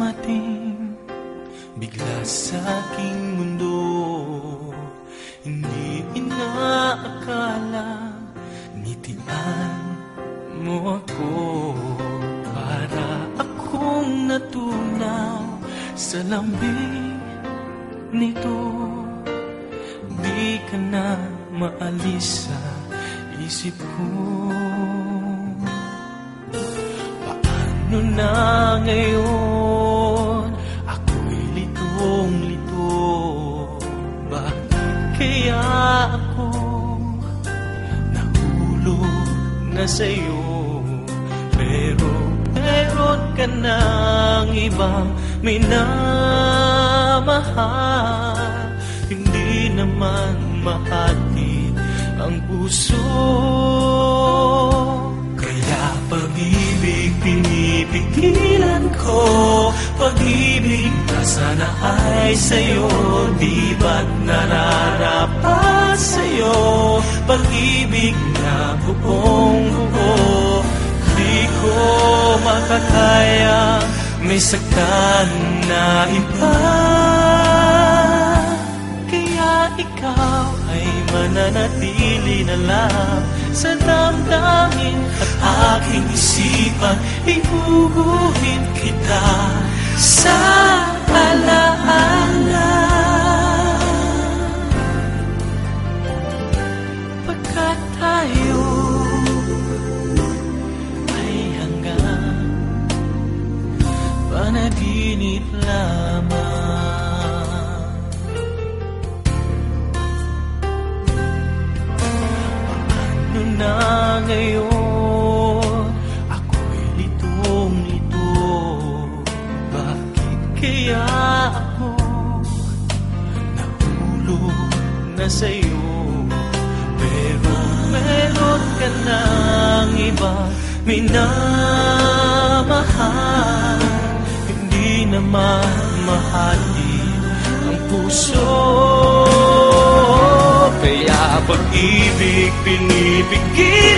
dumating bigla sa aking mundo. Hindi inaakala ngitian mo ako. Para akong natunaw sa lambing nito. Di ka na maalis sa isip ko. Paano na ngayon ako'y litong-lito? Bakit kaya ako nahulog na sa'yo? Pero meron ka ng ibang minamahal. Hindi naman mahatid ang puso. Kaya pag-ibig pinipigilan ko. Pag-ibig na sana ay sa'yo. Di ba't nararapat sa'yo? Pag-ibig na buong-buo. Di ko makakaya may saktan na iba. Kaya ikaw ay mananatili na lang sa damdamin at aking isipan. Ibubuhin kita sa alaala. Pagkat tayo ay hanggang panaginip lamang. Paano na ngayon ako'y litong-lito? Bakit kaya ako nahulog na sa'yo? Pero meron ka ng iba minamahal. Hindi naman mahalin ang puso. Kaya pag-ibig pinipigilan